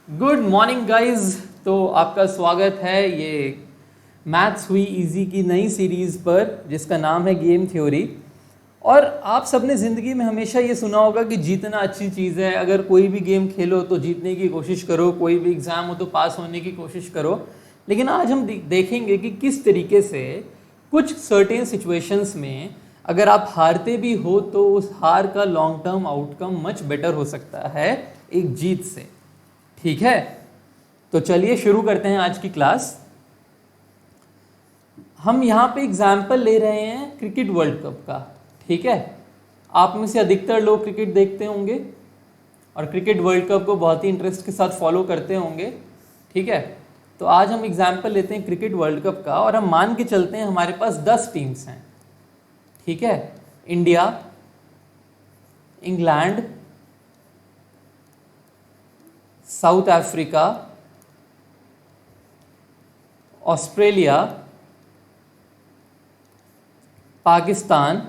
Good morning guys. तो आपका स्वागत है ये मैथ्स हुई इजी की नई सीरीज़ पर जिसका नाम है गेम थ्योरी। और आप सबने ज़िंदगी में हमेशा ये सुना होगा कि जीतना अच्छी चीज़ है। अगर कोई भी गेम खेलो तो जीतने की कोशिश करो, कोई भी एग्ज़ाम हो तो पास होने की कोशिश करो। लेकिन आज हम देखेंगे कि किस तरीके से कुछ सर्टेन सिचुएशंस में अगर आप हारते भी हो तो उस हार का long term outcome much better हो सकता है एक जीत से। ठीक है, तो चलिए शुरू करते हैं आज की क्लास। हम यहाँ पे एग्जाम्पल ले रहे हैं क्रिकेट वर्ल्ड कप का। ठीक है, आप में से अधिकतर लोग क्रिकेट देखते होंगे और क्रिकेट वर्ल्ड कप को बहुत ही इंटरेस्ट के साथ फॉलो करते होंगे। ठीक है, तो आज हम एग्जाम्पल लेते हैं क्रिकेट वर्ल्ड कप का और हम मान के चलते हैं हमारे पास 10 टीम्स हैं। ठीक है, India, England, south Africa, Australia, Pakistan,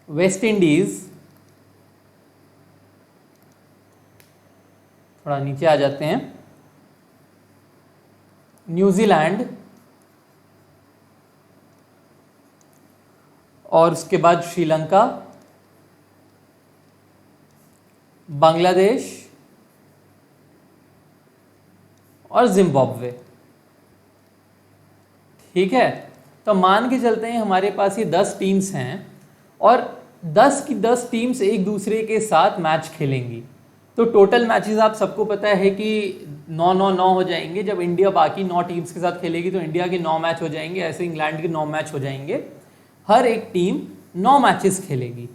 West Indies, थोड़ा नीचे आ जाते हैं, न्यूजीलैंड और उसके बाद श्रीलंका, बांग्लादेश और जिम्बाब्वे। ठीक है, तो मान के चलते हैं हमारे पास ये 10 टीम्स हैं और 10 की 10 टीम्स एक दूसरे के साथ मैच खेलेंगी। तो टोटल मैचेस आप सबको पता है कि 9-9-9 हो जाएंगे। जब इंडिया बाकी 9 टीम्स के साथ खेलेगी तो इंडिया के 9 मैच हो जाएंगे, ऐसे इंग्लैंड के 9 मैच हो जाएंगे। हर एक टीम 9 मैचेस खेलेगी।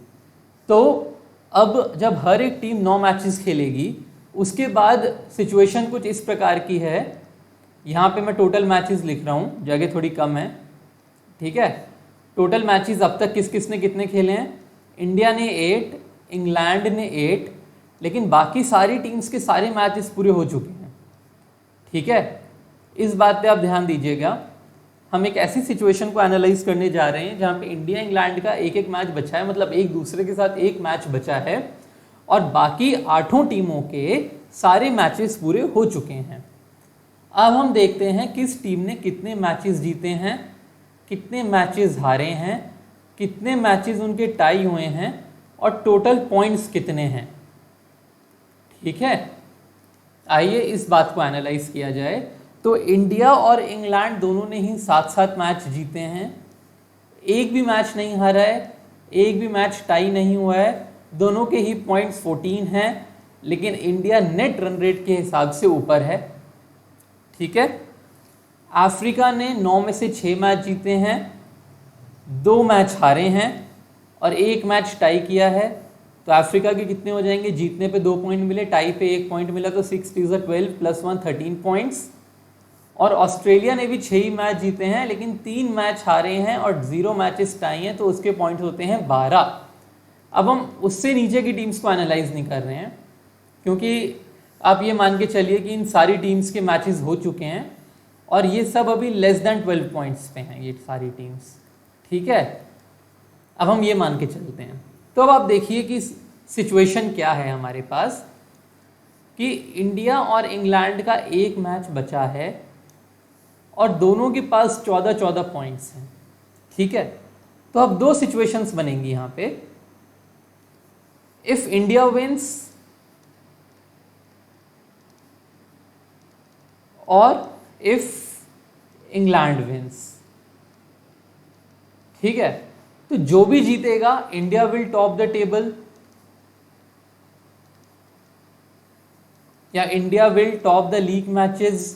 तो अब जब हर एक टीम 9 मैचेस खेलेगी उसके बाद सिचुएशन कुछ इस प्रकार की है। यहाँ पे मैं टोटल मैचेस लिख रहा हूँ, जगह थोड़ी कम है। ठीक है, टोटल मैचेस अब तक किस किस ने कितने खेले हैं? इंडिया ने 8, इंग्लैंड ने 8, लेकिन बाकी सारी टीम्स के सारे मैचेस पूरे हो चुके हैं। ठीक है, इस बात पे आप ध्यान दीजिएगा। हम एक ऐसी सिचुएशन को एनालाइज करने जा रहे हैं जहाँ पे इंडिया इंग्लैंड का एक एक मैच बचा है, मतलब एक दूसरे के साथ एक मैच बचा है और बाकी 8 टीमों के सारे मैचेस पूरे हो चुके हैं। अब हम देखते हैं किस टीम ने कितने मैचेस जीते हैं, कितने मैचेस हारे हैं, कितने मैचेस उनके टाई हुए हैं और टोटल पॉइंट्स कितने हैं। ठीक है, आइए इस बात को एनालाइज किया जाए। तो इंडिया और इंग्लैंड दोनों ने ही 7-7 मैच जीते हैं, एक भी मैच नहीं हारा है, एक भी मैच टाई नहीं हुआ है, दोनों के ही पॉइंट्स 14 हैं, लेकिन इंडिया नेट रन रेट के हिसाब से ऊपर है। ठीक है, अफ्रीका ने 9 में से 6 मैच जीते हैं, 2 मैच हारे हैं और 1 मैच टाई किया है। तो अफ्रीका के कितने हो जाएंगे? जीतने पे 2 पॉइंट मिले, टाई पे 1 पॉइंट मिला, तो 6 × 12 + 1 13 पॉइंट्स। और ऑस्ट्रेलिया ने भी 6 ही मैच जीते हैं लेकिन 3 मैच हारे हैं और 0 मैचेस टाई हैं, तो उसके पॉइंट्स होते हैं 12। अब हम उससे नीचे की टीम्स को एनालाइज नहीं कर रहे हैं क्योंकि आप ये मान के चलिए कि इन सारी टीम्स के मैचेस हो चुके हैं और ये सब अभी लेस देन 12 पॉइंट्स पे हैं ये सारी टीम्स। ठीक है, अब हम ये मान के चलते हैं। तो अब आप देखिए कि सिचुएशन क्या है हमारे पास कि इंडिया और इंग्लैंड का एक मैच बचा है और दोनों के पास 14-14 पॉइंट्स हैं। ठीक है, तो अब 2 सिचुएशंस बनेंगी यहाँ पे। इफ इंडिया विंस और इफ इंग्लैंड विंस। ठीक है, तो जो भी जीतेगा India will top the table या India will top the league matches,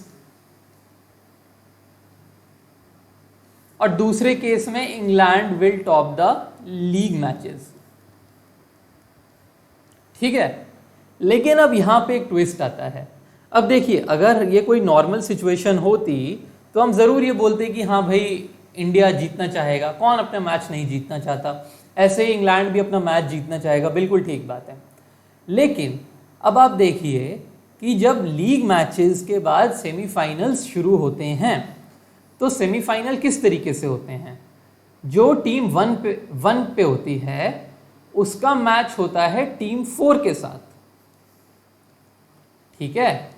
और दूसरे केस में England will top the league matches. ठीक है, लेकिन अब यहां पे एक ट्विस्ट आता है। अब देखिए, अगर ये कोई नॉर्मल सिचुएशन होती तो हम जरूर ये बोलते कि हाँ भाई इंडिया जीतना चाहेगा, कौन अपना मैच नहीं जीतना चाहता, ऐसे ही इंग्लैंड भी अपना मैच जीतना चाहेगा, बिल्कुल ठीक बात है। लेकिन अब आप देखिए कि जब लीग मैचेस के बाद सेमीफाइनल्स शुरू होते हैं तो सेमीफाइनल किस तरीके से होते हैं? जो टीम 1 पे होती है उसका मैच होता है टीम 4 के साथ। ठीक है,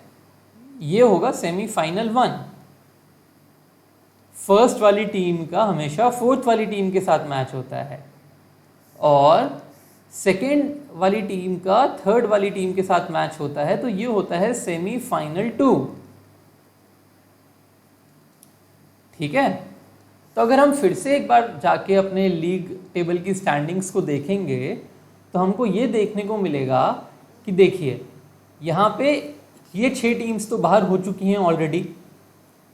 ये होगा सेमीफाइनल 1। फर्स्ट वाली टीम का हमेशा फोर्थ वाली टीम के साथ मैच होता है और सेकेंड वाली टीम का थर्ड वाली टीम के साथ मैच होता है, तो ये होता है सेमीफाइनल 2। ठीक है, तो अगर हम फिर से एक बार जाके अपने लीग टेबल की स्टैंडिंग्स को देखेंगे तो हमको ये देखने को मिलेगा कि देखिए यहाँ पे ये 6 टीम्स तो बाहर हो चुकी हैं ऑलरेडी।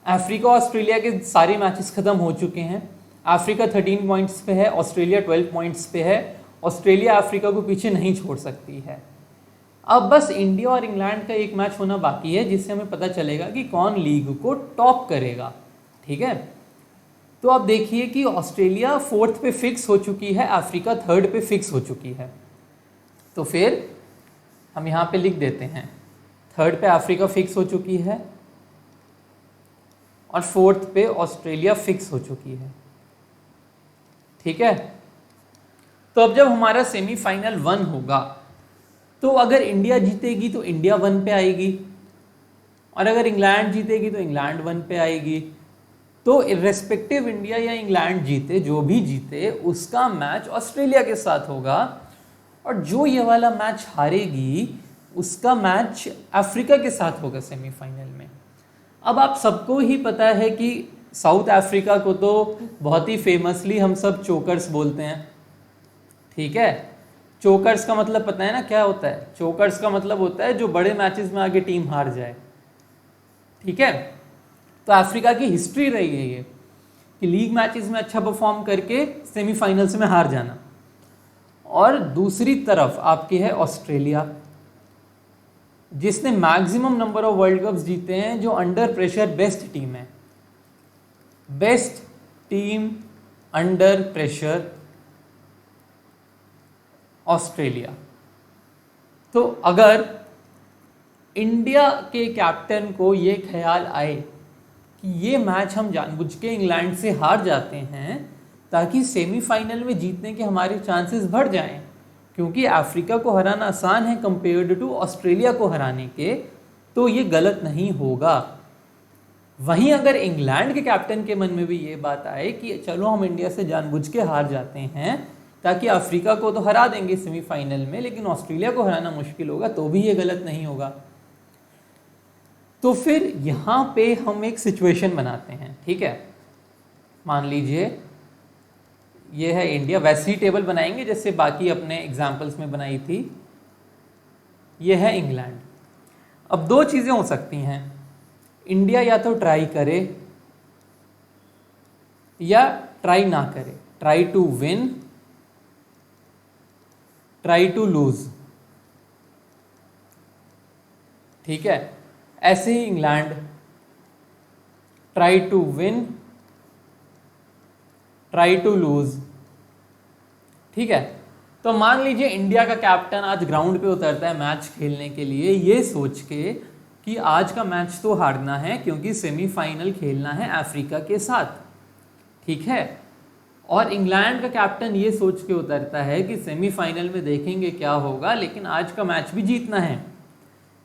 अफ्रीका ऑस्ट्रेलिया के सारे मैचेस खत्म हो चुके हैं। अफ्रीका 13 पॉइंट्स पे है, ऑस्ट्रेलिया 12 पॉइंट्स पे है। ऑस्ट्रेलिया अफ्रीका को पीछे नहीं छोड़ सकती है। अब बस इंडिया और इंग्लैंड का एक मैच होना बाकी है जिससे हमें पता चलेगा कि कौन लीग को टॉप करेगा। ठीक है, तो आप देखिए कि ऑस्ट्रेलिया 4th पे फिक्स हो चुकी है, अफ्रीका 3rd पे फिक्स हो चुकी है। तो फिर हम यहाँ पे लिख देते हैं 3rd पे अफ्रीका फिक्स हो चुकी है और 4th पे ऑस्ट्रेलिया फिक्स हो चुकी है। ठीक है, तो अब जब हमारा सेमीफाइनल 1 होगा तो अगर इंडिया जीतेगी तो इंडिया 1 पे आएगी और अगर इंग्लैंड जीतेगी तो इंग्लैंड 1 पे आएगी। तो इर्रेस्पेक्टिव इंडिया या इंग्लैंड जीते, जो भी जीते उसका मैच ऑस्ट्रेलिया के साथ होगा और जो ये वाला मैच हारेगी उसका मैच अफ्रीका के साथ होगा सेमीफाइनल में। अब आप सबको ही पता है कि साउथ अफ्रीका को तो बहुत ही फेमसली हम सब चोकर्स बोलते हैं। ठीक है, चोकर्स का मतलब पता है ना क्या होता है? चोकर्स का मतलब होता है जो बड़े मैचेस में आगे टीम हार जाए। ठीक है, तो अफ्रीका की हिस्ट्री रही है ये कि लीग मैचेस में अच्छा परफॉर्म करके सेमीफाइनल्स में हार जाना। और दूसरी तरफ आपकी है ऑस्ट्रेलिया, जिसने maximum number of world cups जीते हैं, जो अंडर प्रेशर बेस्ट टीम है। Best team under pressure Australia. तो अगर इंडिया के कैप्टन को ये ख्याल आए कि ये मैच हम जानबूझ के इंग्लैंड से हार जाते हैं ताकि सेमीफाइनल में जीतने के हमारे चांसेस बढ़ जाएं, क्योंकि अफ्रीका को हराना आसान है कंपेयर्ड टू ऑस्ट्रेलिया को हराने के, तो ये गलत नहीं होगा। वहीं अगर इंग्लैंड के कैप्टन के मन में भी ये बात आए कि चलो हम इंडिया से जानबूझ के हार जाते हैं ताकि अफ्रीका को तो हरा देंगे सेमीफाइनल में, लेकिन ऑस्ट्रेलिया को हराना मुश्किल होगा, तो भी ये गलत नहीं होगा। तो फिर यहाँ पे हम एक सिचुएशन बनाते हैं। ठीक है, मान लीजिए ये है इंडिया, वैसी टेबल बनाएंगे जैसे बाकी अपने एग्जाम्पल्स में बनाई थी। ये है इंग्लैंड। अब 2 चीज़ें हो सकती हैं, इंडिया या तो ट्राई करे या ट्राई ना करे, try to win, try to lose. ठीक है, ऐसे ही England try to win, try to lose. ठीक है, तो मान लीजिए इंडिया का कैप्टन आज ग्राउंड पे उतरता है मैच खेलने के लिए ये सोच के कि आज का मैच तो हारना है क्योंकि सेमीफाइनल खेलना है अफ्रीका के साथ। ठीक है, और इंग्लैंड का कैप्टन ये सोच के उतरता है कि सेमीफाइनल में देखेंगे क्या होगा, लेकिन आज का मैच भी जीतना है।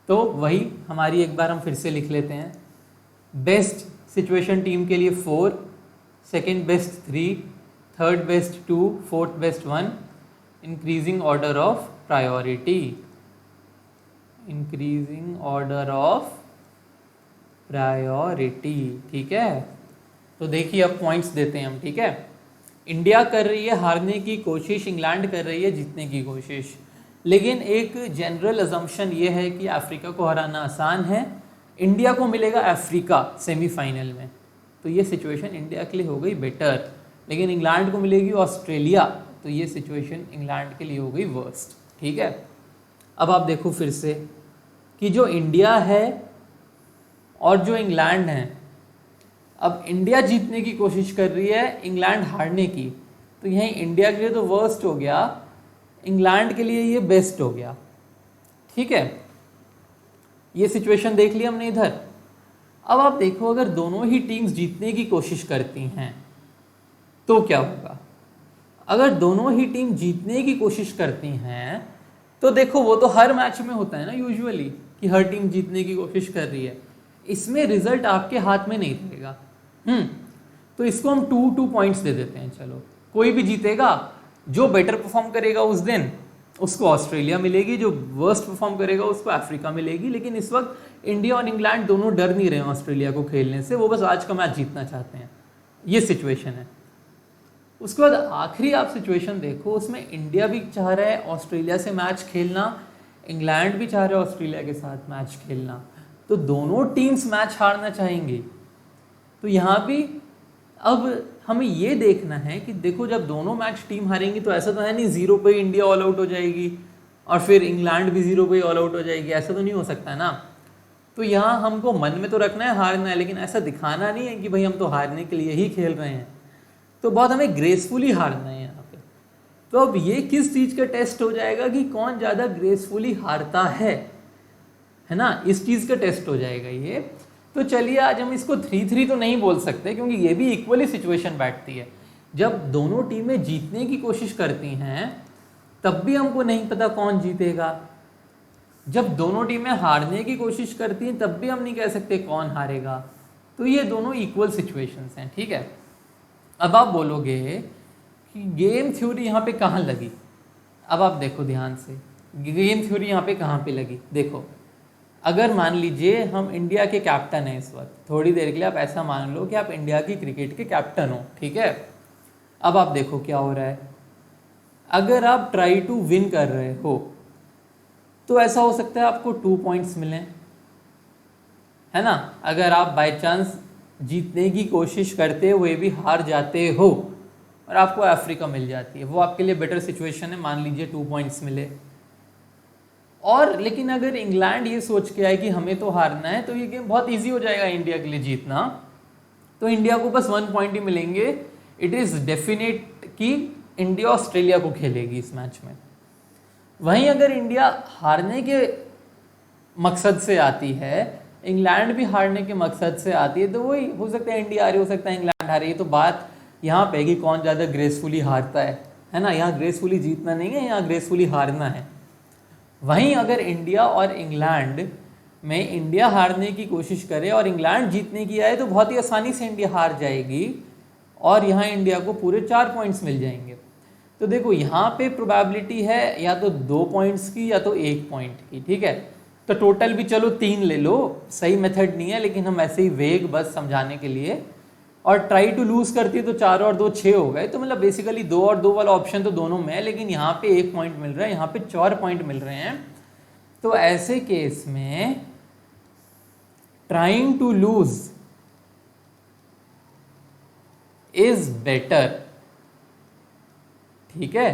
तो वही हमारी एक बार हम फिर से लिख लेते हैं। बेस्ट सिचुएशन टीम के लिए 4, second best 3, third best 2, fourth best 1, increasing order of priority, increasing order of priority. ठीक है, तो देखिए अब पॉइंट्स देते हैं हम। ठीक है, इंडिया कर रही है हारने की कोशिश, इंग्लैंड कर रही है जीतने की कोशिश, लेकिन एक जनरल अजम्पशन ये है कि अफ्रीका को हराना आसान है, इंडिया को मिलेगा अफ्रीका सेमीफाइनल में, तो ये सिचुएशन इंडिया के लिए हो गई बेटर। लेकिन इंग्लैंड को मिलेगी ऑस्ट्रेलिया, तो ये सिचुएशन इंग्लैंड के लिए हो गई वर्स्ट। ठीक है, अब आप देखो फिर से कि जो इंडिया है और जो इंग्लैंड है, अब इंडिया जीतने की कोशिश कर रही है, इंग्लैंड हारने की, तो यहीं इंडिया के लिए तो वर्स्ट हो गया, इंग्लैंड के लिए ये बेस्ट हो गया। ठीक है, ये सिचुएशन देख लिया हमने इधर। अब आप देखो अगर दोनों ही टीम्स जीतने की कोशिश करती हैं तो क्या होगा। अगर दोनों ही टीम जीतने की कोशिश करती हैं तो देखो वो तो हर मैच में होता है ना यूजुअली कि हर टीम जीतने की कोशिश कर रही है, इसमें रिजल्ट आपके हाथ में नहीं रहेगा। तो इसको हम 2-2 पॉइंट्स दे देते हैं। चलो, कोई भी जीतेगा, जो बेटर परफॉर्म करेगा उस दिन उसको ऑस्ट्रेलिया मिलेगी, जो वर्स्ट परफॉर्म करेगा उसको अफ्रीका मिलेगी। लेकिन इस वक्त इंडिया और इंग्लैंड दोनों डर नहीं रहे हैं ऑस्ट्रेलिया को खेलने से, वो बस आज का मैच जीतना चाहते हैं। ये सिचुएशन है। उसके बाद आखिरी आप सिचुएशन देखो, उसमें इंडिया भी चाह रहा है ऑस्ट्रेलिया से मैच खेलना, इंग्लैंड भी चाह रहा है ऑस्ट्रेलिया के साथ मैच खेलना, तो दोनों टीम्स मैच हारना चाहेंगी। तो यहाँ भी अब हमें ये देखना है कि देखो, जब दोनों मैच टीम हारेंगी तो ऐसा तो है नहीं 0 पे इंडिया ऑल आउट हो जाएगी और फिर इंग्लैंड भी 0 पे ऑल आउट हो जाएगी, ऐसा तो नहीं हो सकता है ना। तो यहाँ हमको मन में तो रखना है हारना है, लेकिन ऐसा दिखाना नहीं है कि भाई हम तो हारने के लिए ही खेल रहे हैं। तो बहुत हमें ग्रेसफुली हारना है यहाँ पे। तो अब ये किस चीज़ का टेस्ट हो जाएगा कि कौन ज़्यादा ग्रेसफुली हारता है ना, इस चीज़ का टेस्ट हो जाएगा ये। तो चलिए, आज हम इसको 3-3 तो नहीं बोल सकते, क्योंकि ये भी इक्वली सिचुएशन बैठती है। जब दोनों टीमें जीतने की कोशिश करती हैं तब भी हमको नहीं पता कौन जीतेगा, जब दोनों टीमें हारने की कोशिश करती हैं तब भी हम नहीं कह सकते कौन हारेगा। तो ये दोनों इक्वल सिचुएशंस हैं, ठीक है। अब आप बोलोगे कि गेम थ्योरी यहाँ पे कहाँ लगी। अब आप देखो ध्यान से, गेम थ्योरी यहाँ पे कहाँ पे लगी। देखो, अगर मान लीजिए हम इंडिया के कैप्टन हैं इस वक्त, थोड़ी देर के लिए आप ऐसा मान लो कि आप इंडिया की क्रिकेट के कैप्टन हो, ठीक है। अब आप देखो क्या हो रहा है। अगर आप ट्राई टू विन कर रहे हो तो ऐसा हो सकता है आपको 2 पॉइंट्स मिलें, है ना। अगर आप बाय चांस जीतने की कोशिश करते हुए भी हार जाते हो और आपको अफ्रीका मिल जाती है, वो आपके लिए बेटर सिचुएशन है, मान लीजिए 2 पॉइंट्स मिले। और लेकिन अगर इंग्लैंड ये सोच के आए कि हमें तो हारना है, तो ये गेम बहुत इजी हो जाएगा इंडिया के लिए जीतना। तो इंडिया को बस 1 पॉइंट ही मिलेंगे। इट इज़ डेफिनेट कि इंडिया ऑस्ट्रेलिया को खेलेगी इस मैच में। वहीं अगर इंडिया हारने के मकसद से आती है, इंग्लैंड भी हारने के मकसद से आती है, तो वही हो सकता है इंडिया हारे, हो सकता है इंग्लैंड हारे। ये तो बात यहाँ पे कि कौन ज़्यादा ग्रेसफुली हारता है ना। यहाँ ग्रेसफुली जीतना नहीं है, यहाँ ग्रेसफुली हारना है। वहीं अगर इंडिया और इंग्लैंड में इंडिया हारने की कोशिश करे और इंग्लैंड जीतने की आए, तो बहुत ही आसानी से इंडिया हार जाएगी और यहाँ इंडिया को पूरे 4 पॉइंट्स मिल जाएंगे। तो देखो, यहाँ पे प्रोबेबिलिटी है या तो 2 पॉइंट्स की या तो 1 पॉइंट की, ठीक है। तो टोटल भी चलो 3 ले लो, सही मेथड नहीं है, लेकिन हम ऐसे ही वेग बस समझाने के लिए। और ट्राई टू लूज करती है तो 4 और 2 6 हो गए। तो मतलब बेसिकली 2 और 2 वाला ऑप्शन तो दोनों में है, लेकिन यहाँ पे 1 पॉइंट मिल रहा है, यहाँ पे 4 पॉइंट मिल रहे हैं। तो ऐसे केस में trying to lose is better, ठीक है।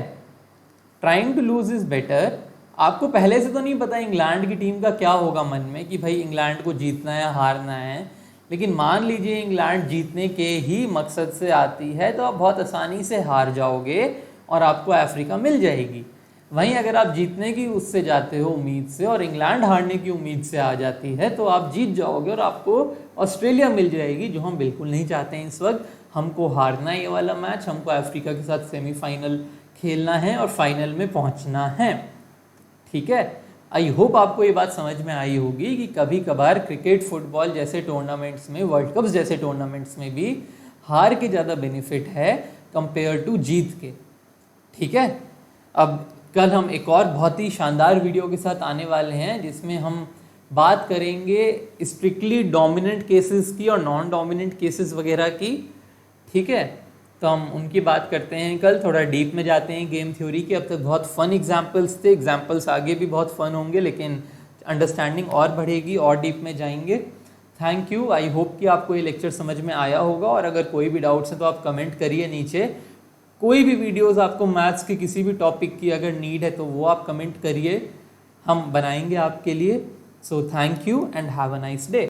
Trying to lose is better. आपको पहले से तो नहीं पता इंग्लैंड की टीम का क्या होगा मन में कि भाई इंग्लैंड को जीतना है हारना है, लेकिन मान लीजिए इंग्लैंड जीतने के ही मकसद से आती है, तो आप बहुत आसानी से हार जाओगे और आपको अफ्रीका मिल जाएगी। वहीं अगर आप जीतने की उससे जाते हो उम्मीद से और इंग्लैंड हारने की उम्मीद से आ जाती है, तो आप जीत जाओगे और आपको ऑस्ट्रेलिया मिल जाएगी, जो हम बिल्कुल नहीं चाहते हैं इस वक्त। हमको हारना है ये वाला मैच, हमको अफ्रीका के साथ सेमीफाइनल खेलना है और फाइनल में पहुंचना है, ठीक है। आई होप आपको ये बात समझ में आई होगी कि कभी कभार क्रिकेट, फुटबॉल जैसे टूर्नामेंट्स में, वर्ल्ड कप्स जैसे टूर्नामेंट्स में भी हार के ज़्यादा बेनिफिट है कंपेयर टू जीत के, ठीक है। अब कल हम एक और बहुत ही शानदार वीडियो के साथ आने वाले हैं, जिसमें हम बात करेंगे स्ट्रिक्टली डोमिनेंट केसेस की और नॉन डोमिनेंट केसेस वगैरह की, ठीक है। तो हम उनकी बात करते हैं कल, थोड़ा डीप में जाते हैं गेम थ्योरी की। अब तक बहुत फन एग्जाम्पल्स थे, एग्जाम्पल्स आगे भी बहुत फन होंगे, लेकिन अंडरस्टैंडिंग और बढ़ेगी और डीप में जाएंगे। Thank you. आई होप कि आपको ये लेक्चर समझ में आया होगा, और अगर कोई भी डाउट्स हैं तो आप कमेंट करिए नीचे। कोई भी वीडियोस आपको मैथ्स के किसी भी टॉपिक की अगर नीड है तो वो आप कमेंट करिए, हम बनाएंगे आपके लिए। So thank you and have a nice day.